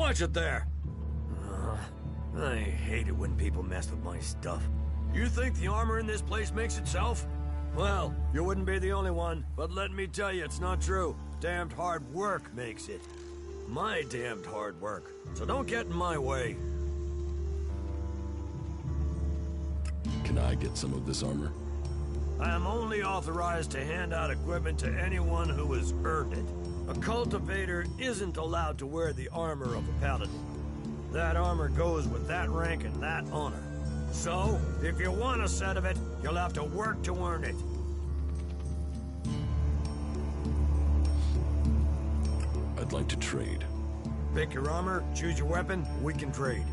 Watch it there! I hate it when people mess with my stuff. You think the armor in this place makes itself? Well, you wouldn't be the only one, but let me tell you, it's not true. Damned hard work makes it. My damned hard work. So don't get in my way. Can I get some of this armor? I am only authorized to hand out equipment to anyone who has earned it. A cultivator isn't allowed to wear the armor of a paladin. That armor goes with that rank and that honor. So, if you want a set of it, you'll have to work to earn it. I'd like to trade. Pick your armor, choose your weapon, we can trade.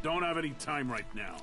Don't have any time right now.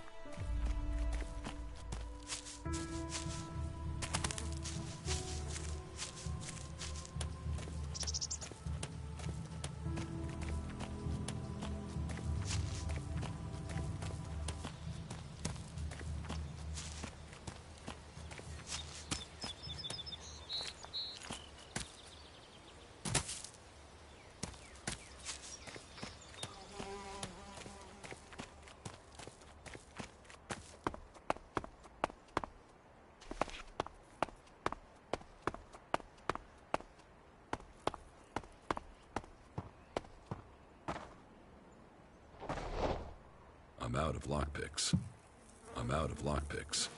I'm out of lockpicks. I'm out of lockpicks.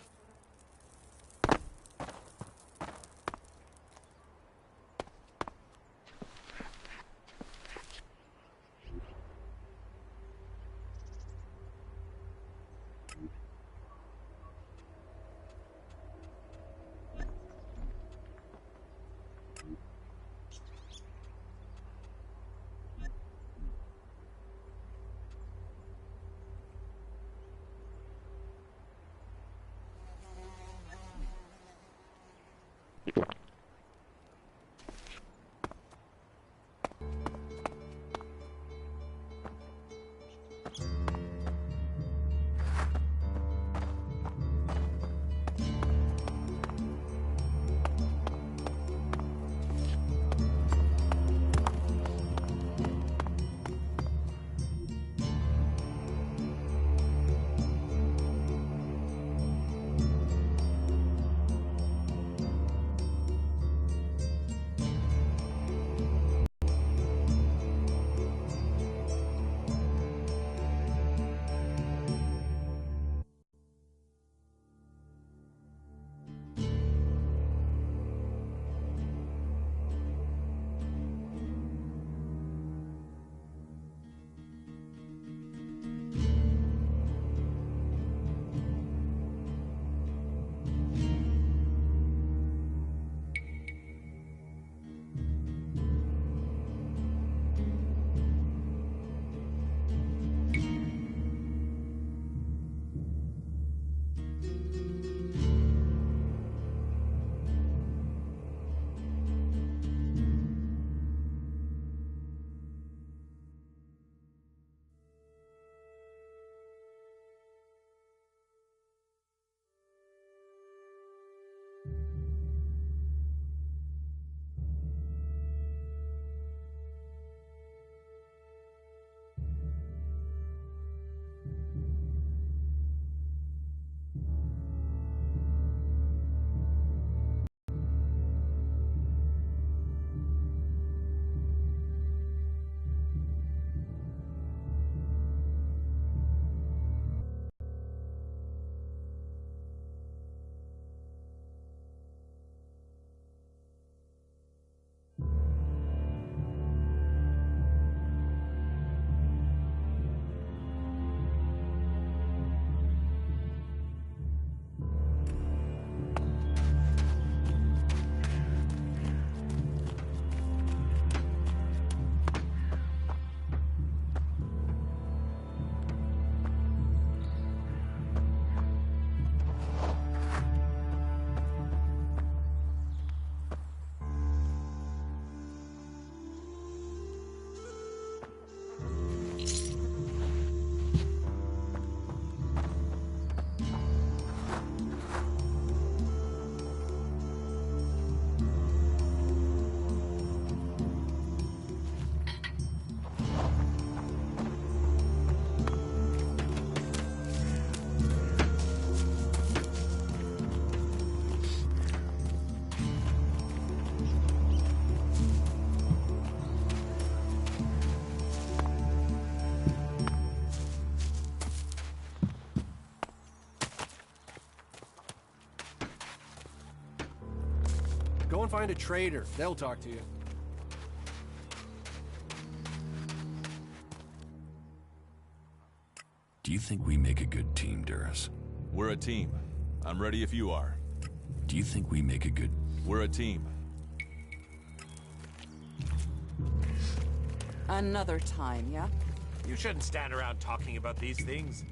Go and find a trader. They'll talk to you. Do you think we make a good team, Duras? We're a team. I'm ready if you are. Do you think we make a good... We're a team. Another time, yeah? You shouldn't stand around talking about these things.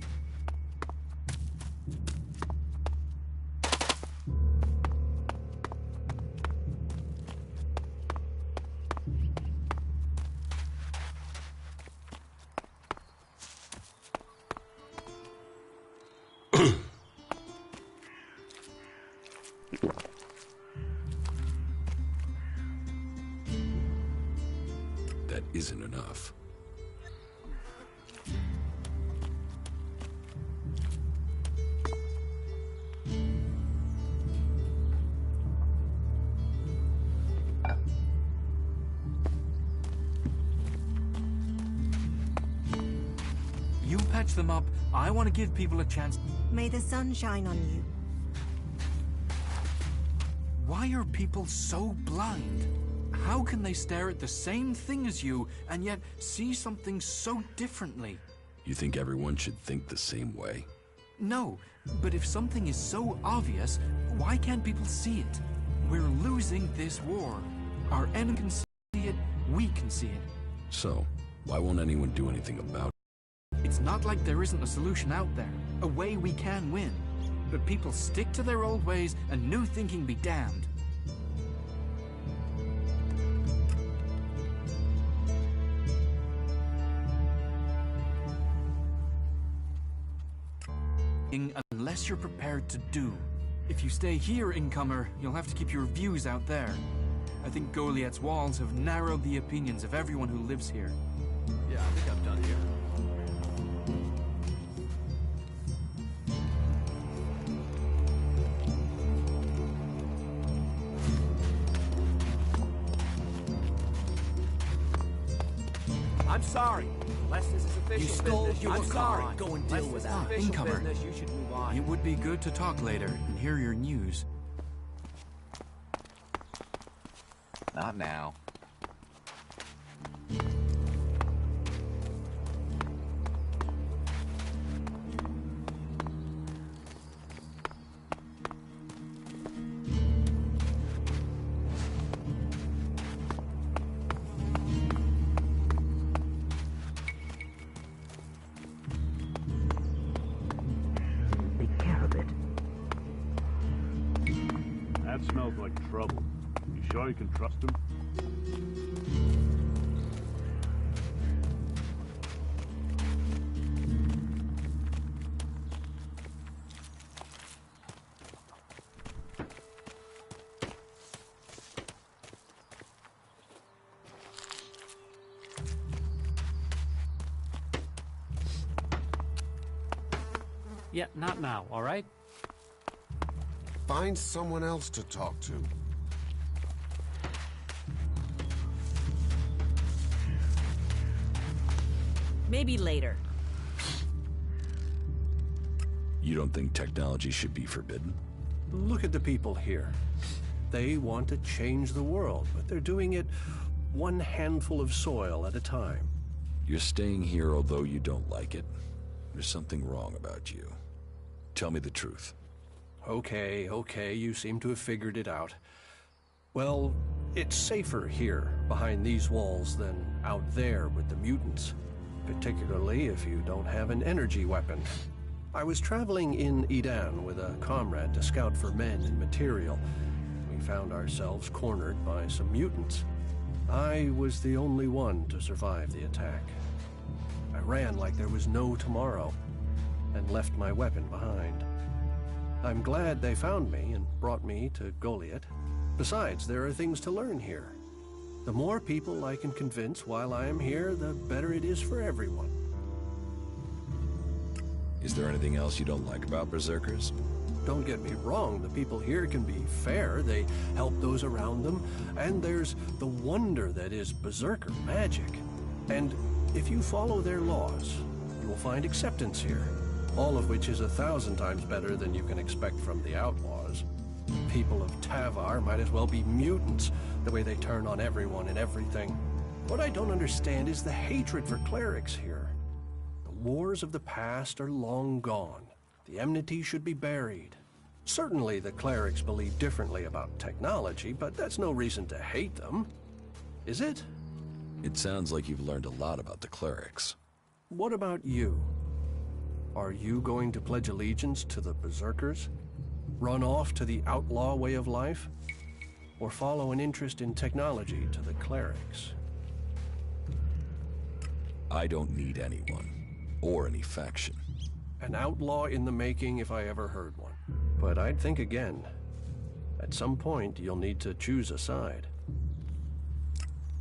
That isn't enough. You patch them up. I want to give people a chance. May the sun shine on you. Why are people so blind? How can they stare at the same thing as you and yet see something so differently? You think everyone should think the same way? No, but if something is so obvious, why can't people see it? We're losing this war. Our enemy can see it, we can see it. So, why won't anyone do anything about it? It's not like there isn't a solution out there, a way we can win. But people stick to their old ways and new thinking be damned. Unless you're prepared to do. If you stay here, incomer, you'll have to keep your views out there. I think Goliath's walls have narrowed the opinions of everyone who lives here. Yeah, I think I'm done here. I'm sorry. Unless this is official You stole business, your I'm car. sorry. Go and deal Unless with this that. is official Incomer. business, you should move on. It would be good to talk later and hear your news. Not now. Take care of it. That smells like trouble. You sure you can trust him? Yeah, not now, all right? Find someone else to talk to. Maybe later. You don't think technology should be forbidden? Look at the people here. They want to change the world, but they're doing it one handful of soil at a time. You're staying here although you don't like it. There's something wrong about you. Tell me the truth. Okay, you seem to have figured it out. Well, it's safer here, behind these walls, than out there with the mutants. Particularly if you don't have an energy weapon. I was traveling in Edan with a comrade to scout for men and material. We found ourselves cornered by some mutants. I was the only one to survive the attack. I ran like there was no tomorrow, and left my weapon behind. I'm glad they found me and brought me to Goliath. Besides, there are things to learn here. The more people I can convince while I am here, the better it is for everyone. Is there anything else you don't like about Berserkers? Don't get me wrong, the people here can be fair, they help those around them, and there's the wonder that is Berserker magic. And if you follow their laws, you will find acceptance here, all of which is 1,000 times better than you can expect from the outlaws. People of Tavar might as well be mutants, the way they turn on everyone and everything. What I don't understand is the hatred for clerics here. The wars of the past are long gone. The enmity should be buried. Certainly the clerics believe differently about technology, but that's no reason to hate them. Is it? It sounds like you've learned a lot about the clerics. what about you? Are you going to pledge allegiance to the Berserkers? Run off to the outlaw way of life? Or follow an interest in technology to the clerics? I don't need anyone, or any faction. An outlaw in the making if I ever heard one. But I'd think again. At some point, you'll need to choose a side.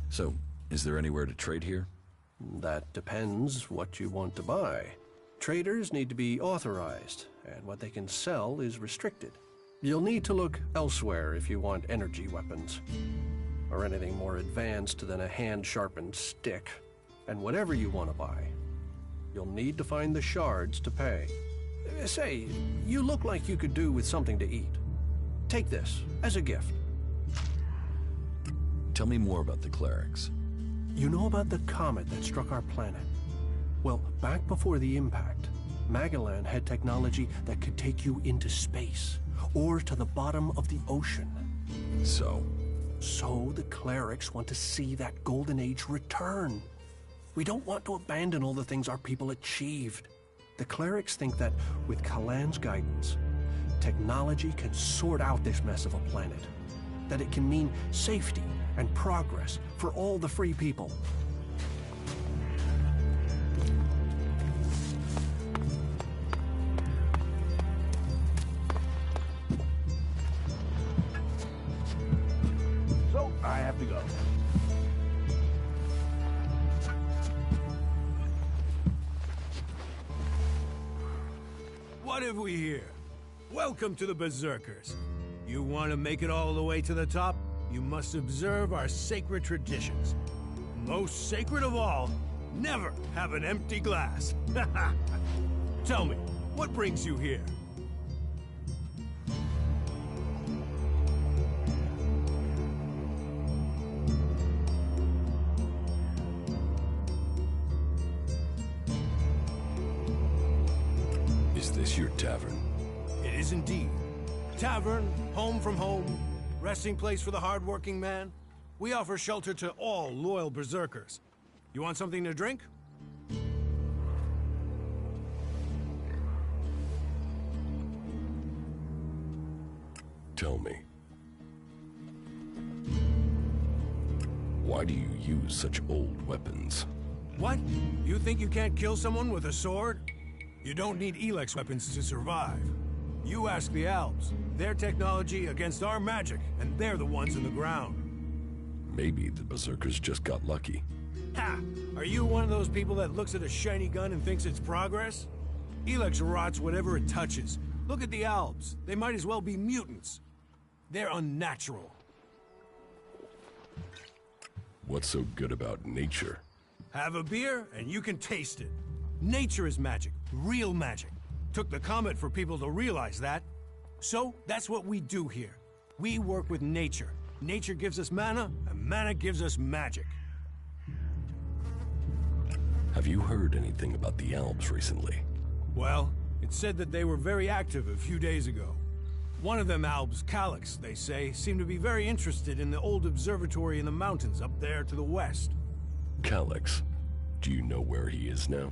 So, is there anywhere to trade here? That depends what you want to buy. Traders need to be authorized, and what they can sell is restricted. You'll need to look elsewhere if you want energy weapons, or anything more advanced than a hand-sharpened stick. And whatever you want to buy, you'll need to find the shards to pay. Say, you look like you could do with something to eat. Take this as a gift. Tell me more about the clerics. You know about the comet that struck our planet? Well, back before the impact, Magellan had technology that could take you into space, or to the bottom of the ocean. So the clerics want to see that golden age return. We don't want to abandon all the things our people achieved. The clerics think that with Kalan's guidance, technology can sort out this mess of a planet. That it can mean safety and progress for all the free people. So, I have to go. What have we here? Welcome to the Berserkers. You want to make it all the way to the top? You must observe our sacred traditions. Most sacred of all, never have an empty glass. Tell me, what brings you here? Is this your tavern? It is indeed. Tavern, home from home, resting place for the hard-working man. We offer shelter to all loyal berserkers. You want something to drink? Tell me. Why do you use such old weapons? What? You think you can't kill someone with a sword? You don't need ELEX weapons to survive. You ask the Alps. Their technology against our magic, and they're the ones in the ground. Maybe the Berserkers just got lucky. Ha! Are you one of those people that looks at a shiny gun and thinks it's progress? ELEX rots whatever it touches. Look at the Alps. They might as well be mutants. They're unnatural. What's so good about nature? Have a beer, and you can taste it. Nature is magic. Real magic. Took the comet for people to realize that. So, that's what we do here. We work with nature. Nature gives us mana, and mana gives us magic. Have you heard anything about the Alps recently? Well, it's said that they were very active a few days ago. One of them Alps, Calyx, they say, seemed to be very interested in the old observatory in the mountains up there to the west. Calyx? Do you know where he is now?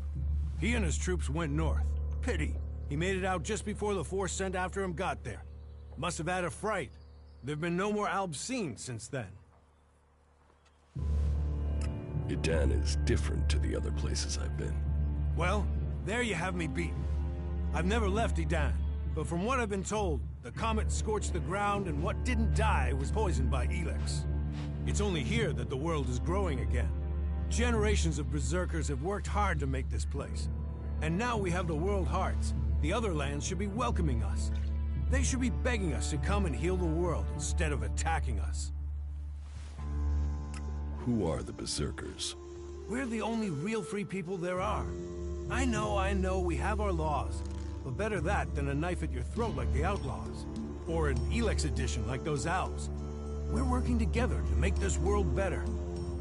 He and his troops went north. Pity. He made it out just before the force sent after him got there. Must have had a fright. There've been no more Alps seen since then. Idan is different to the other places I've been. Well, there you have me beaten. I've never left Idan, but from what I've been told, the comet scorched the ground and what didn't die was poisoned by ELEX. It's only here that the world is growing again. Generations of berserkers have worked hard to make this place. And now we have the World Hearts. The other lands should be welcoming us. They should be begging us to come and heal the world instead of attacking us. Who are the Berserkers? We're the only real free people there are. I know, we have our laws. But better that than a knife at your throat like the Outlaws. Or an ELEX edition like those Alps. We're working together to make this world better.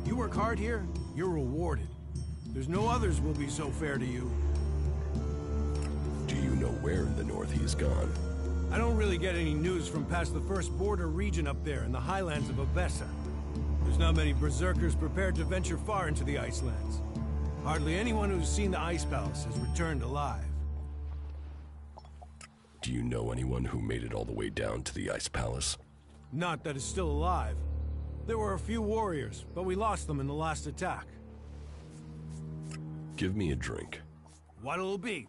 You work hard here, you're rewarded. There's no others will be so fair to you. Do you know where in the north he's gone? I don't really get any news from past the first border region up there in the highlands of Avessa. There's not many berserkers prepared to venture far into the Icelands. Hardly anyone who's seen the Ice Palace has returned alive. Do you know anyone who made it all the way down to the Ice Palace? Not that is still alive. There were a few warriors, but we lost them in the last attack. Give me a drink. What'll it be?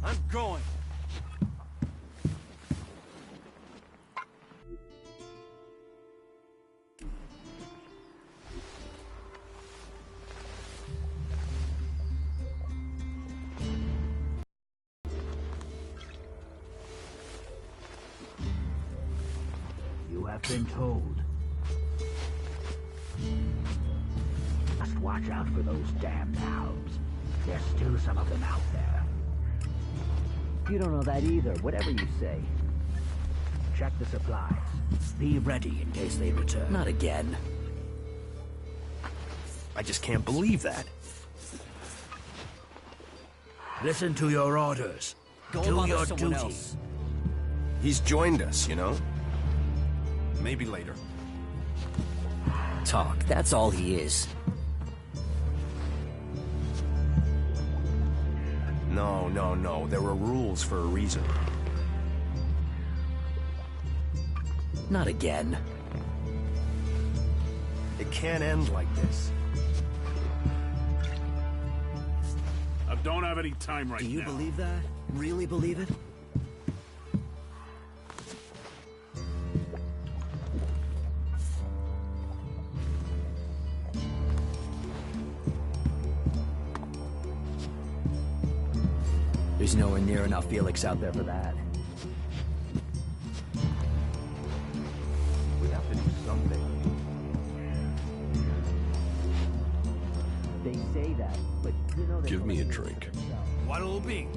I'm going. You have been told. Just watch out for those damned elves. There's still some of them out there. You don't know that either, whatever you say. Check the supplies. Be ready in case they return. Not again. I just can't believe that. Listen to your orders. Do your duty. He's joined us, you know? Maybe later. Talk, that's all he is. No. There were rules for a reason. Not again. It can't end like this. I don't have any time right now. Do you believe that? Really believe it? There's nowhere near enough ELEX out there for that. We have to do something. They say that, but you know they Give me a drink. What'll it be?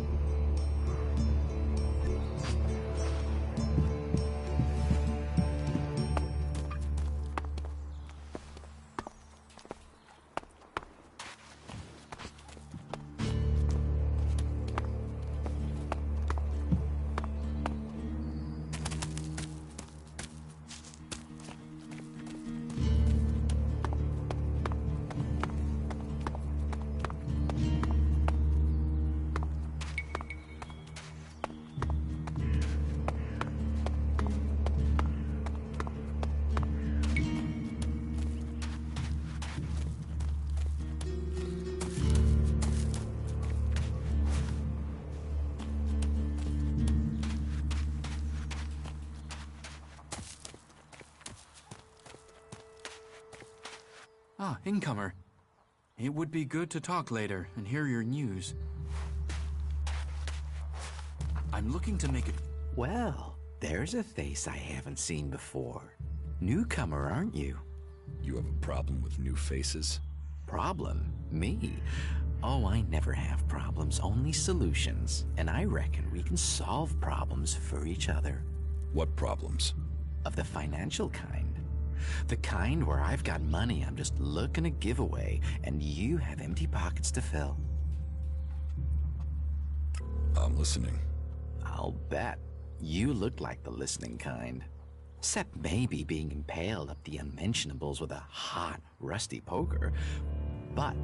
Ah, incomer. It would be good to talk later and hear your news. I'm looking to make it... Well, there's a face I haven't seen before. Newcomer, aren't you? You have a problem with new faces? Problem? Me? Oh, I never have problems, only solutions. And I reckon we can solve problems for each other. What problems? Of the financial kind. The kind where I've got money I'm just looking to give away, and you have empty pockets to fill. I'm listening. I'll bet. You look like the listening kind. Except maybe being impaled up the unmentionables with a hot, rusty poker. But,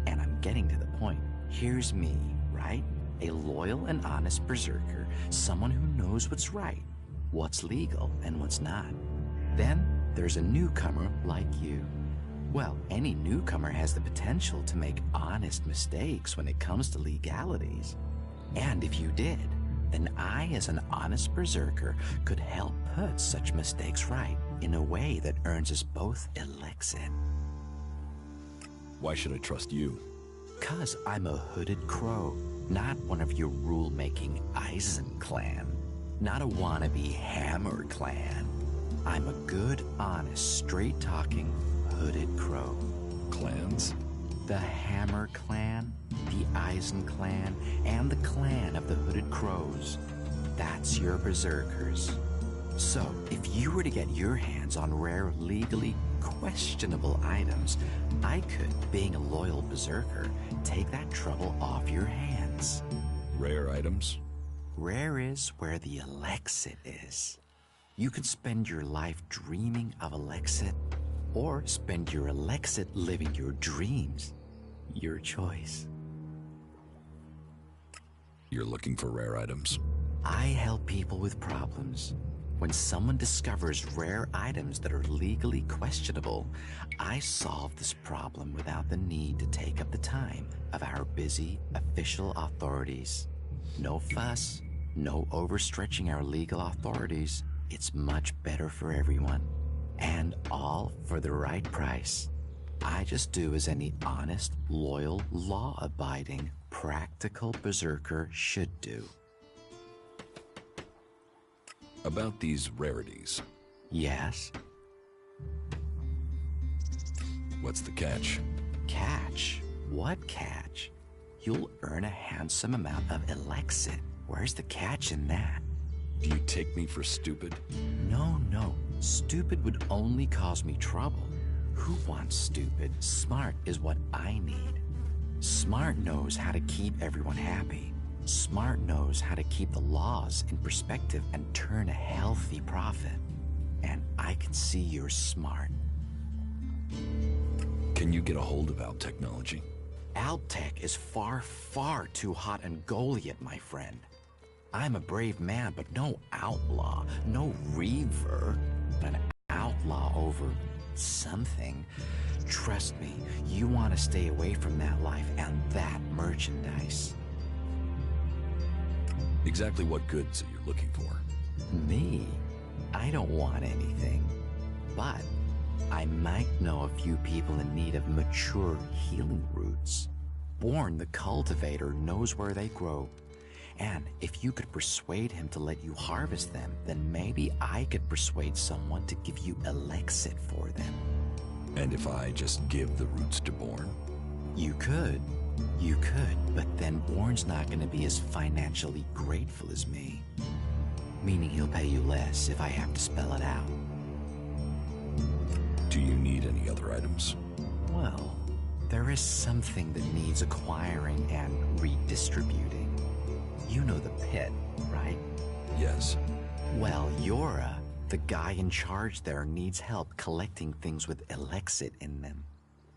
and I'm getting to the point, here's me, right? A loyal and honest berserker, someone who knows what's right, what's legal, and what's not. Then, there's a newcomer like you. Well, any newcomer has the potential to make honest mistakes when it comes to legalities. And if you did, then I, as an honest berserker, could help put such mistakes right in a way that earns us both ELEX in. Why should I trust you? 'Cause I'm a hooded crow, not one of your rule-making Eisen clan, not a wannabe Hammer clan. I'm a good, honest, straight-talking, hooded crow. Clans? The Hammer clan, the Eisen clan, and the clan of the Hooded Crows. That's your berserkers. So, if you were to get your hands on rare, legally questionable items, I could, being a loyal berserker, take that trouble off your hands. Rare items? Rare is where the Elexit is. You can spend your life dreaming of Elexit, or spend your Elexit living your dreams. Your choice. You're looking for rare items? I help people with problems. When someone discovers rare items that are legally questionable, I solve this problem without the need to take up the time of our busy official authorities. No fuss, no overstretching our legal authorities. It's much better for everyone. And all for the right price. I just do as any honest, loyal, law-abiding, practical berserker should do. About these rarities. Yes? What's the catch? Catch? What catch? You'll earn a handsome amount of Elexit. Where's the catch in that? Do you take me for stupid? No. Stupid would only cause me trouble. Who wants stupid? Smart is what I need. Smart knows how to keep everyone happy. Smart knows how to keep the laws in perspective and turn a healthy profit. And I can see you're smart. Can you get a hold of Alp technology? Alptech is far, far too hot and Goliath, my friend. I'm a brave man, but no outlaw, no reaver. An outlaw over something. Trust me, you want to stay away from that life and that merchandise. Exactly what goods are you looking for? Me? I don't want anything. But I might know a few people in need of mature healing roots. Born the cultivator knows where they grow. And if you could persuade him to let you harvest them, then maybe I could persuade someone to give you Elexit for them. And if I just give the roots to Born? You could, but then Born's not going to be as financially grateful as me. Meaning he'll pay you less if I have to spell it out. Do you need any other items? Well, there is something that needs acquiring and redistributing. You know the pit, right? Yes. Well, Yora, the guy in charge there, needs help collecting things with Elexit in them.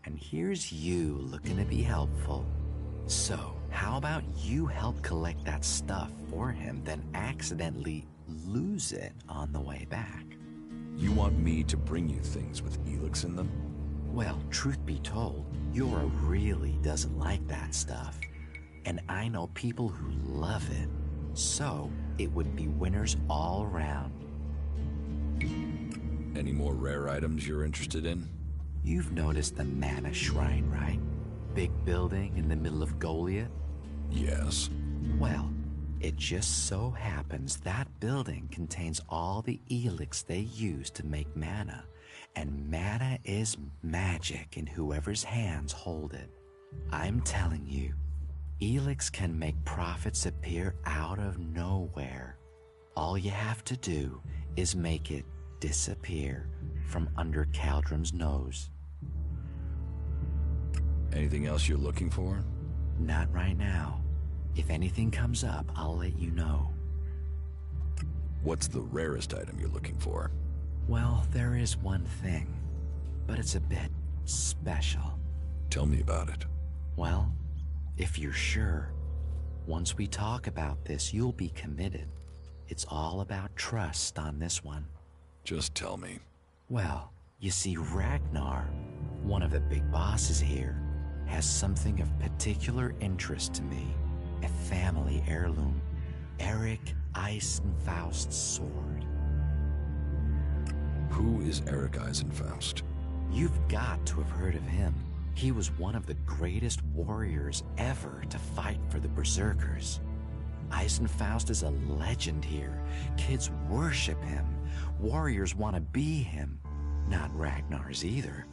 And here's you looking to be helpful. So, how about you help collect that stuff for him, then accidentally lose it on the way back? You want me to bring you things with ELEX in them? Well, truth be told, Yora really doesn't like that stuff. And I know people who love it. So, it would be winners all around. Any more rare items you're interested in? You've noticed the Mana Shrine, right? Big building in the middle of Goliath? Yes. Well, it just so happens that building contains all the ELEX they use to make mana. And mana is magic in whoever's hands hold it. I'm telling you, ELEX can make profits appear out of nowhere. All you have to do is make it disappear from under Caldrum's nose. Anything else you're looking for? Not right now. If anything comes up, I'll let you know. What's the rarest item you're looking for? Well, there is one thing, but it's a bit special. Tell me about it. Well, if you're sure, once we talk about this, you'll be committed. It's all about trust on this one. Just tell me. Well, you see, Ragnar, one of the big bosses here, has something of particular interest to me. A family heirloom. Eric Eisenfaust's sword. Who is Eric Eisenfaust? You've got to have heard of him. He was one of the greatest warriors ever to fight for the Berserkers. Eisenfaust is a legend here. Kids worship him. Warriors want to be him. Not Ragnar's either.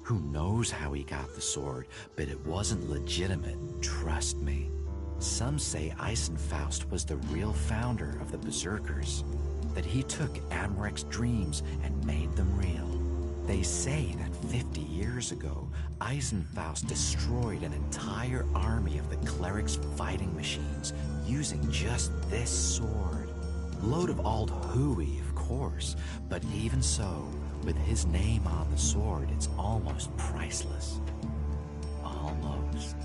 Who knows how he got the sword, but it wasn't legitimate, trust me. Some say Eisenfaust was the real founder of the Berserkers, that he took Amrek's dreams and made them real. They say that 50 years ago, Eisenfaust destroyed an entire army of the clerics' fighting machines using just this sword. Load of old hooey, of course, but even so, with his name on the sword, it's almost priceless. Almost.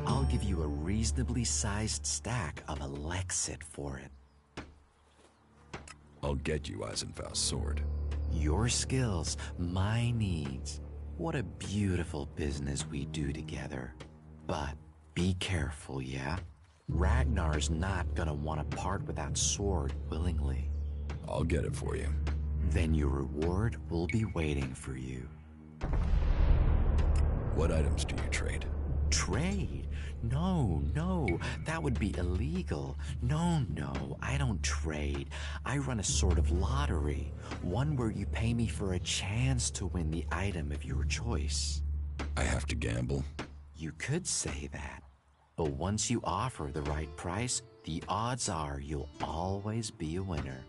I'll give you a reasonably sized stack of Elexit for it. I'll get you Eisenfaust's sword. Your skills, my needs. What a beautiful business we do together. But be careful, yeah? Ragnar's not gonna want to part with that sword willingly. I'll get it for you. Then your reward will be waiting for you. What items do you trade? Trade? No, that would be illegal. No, I don't trade. I run a sort of lottery, one where you pay me for a chance to win the item of your choice. I have to gamble? You could say that, but once you offer the right price, the odds are you'll always be a winner.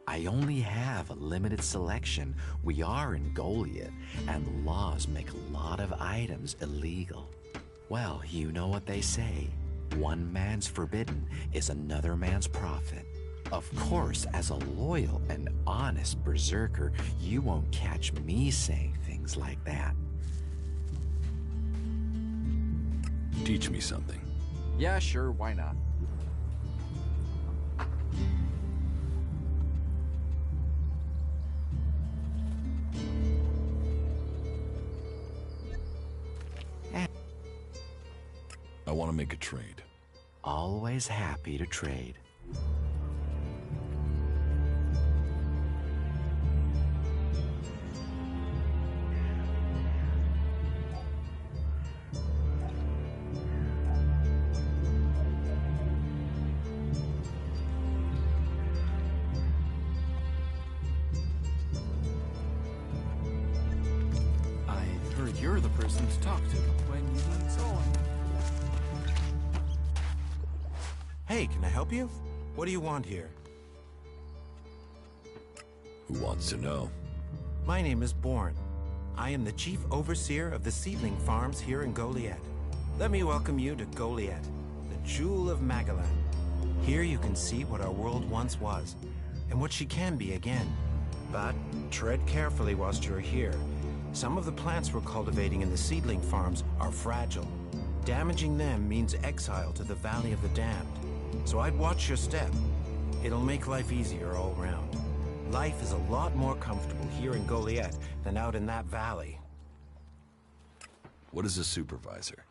I only have a limited selection. We are in Goliath, and the laws make a lot of items illegal. Well, you know what they say. One man's forbidden is another man's profit. Of course, as a loyal and honest berserker, you won't catch me saying things like that. Teach me something. Yeah, sure, why not? I want to make a trade. Always happy to trade. I've heard you're the person to talk to when you need someone. Hey, can I help you? What do you want here? Who wants to know? My name is Bourne. I am the chief overseer of the seedling farms here in Goliath. Let me welcome you to Goliath, the jewel of Magalan. Here you can see what our world once was, and what she can be again. But tread carefully whilst you're here. Some of the plants we're cultivating in the seedling farms are fragile. Damaging them means exile to the Valley of the Damned. So I'd watch your step. It'll make life easier all round. Life is a lot more comfortable here in Goliath than out in that valley. What is a supervisor?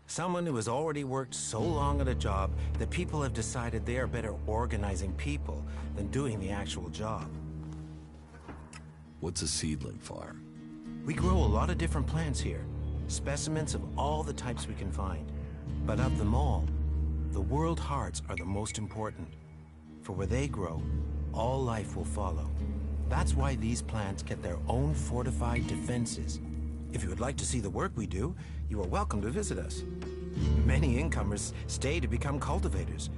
Someone who has already worked so long at a job that people have decided they are better organizing people than doing the actual job. What's a seedling farm? We grow a lot of different plants here, specimens of all the types we can find. But of them all, the world hearts are the most important. For where they grow, all life will follow. That's why these plants get their own fortified defenses. If you would like to see the work we do, you are welcome to visit us. Many incomers stay to become cultivators.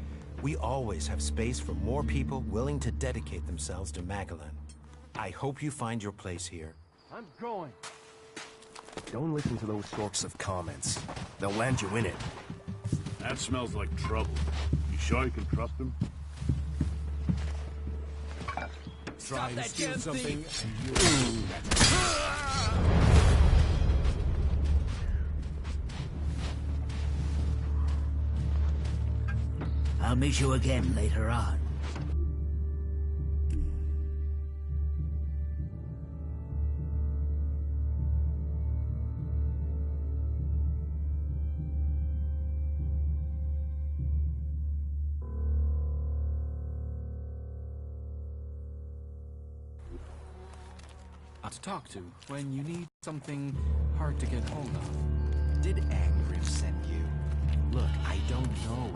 We always have space for more people willing to dedicate themselves to Magalan. I hope you find your place here. I'm going. Don't listen to those sorts of comments. They'll land you in it. That smells like trouble. You sure you can trust him? Try and steal something, and I'll meet you again later on. To talk to when you need something hard to get hold of. Did Angriff send you? Look, I don't know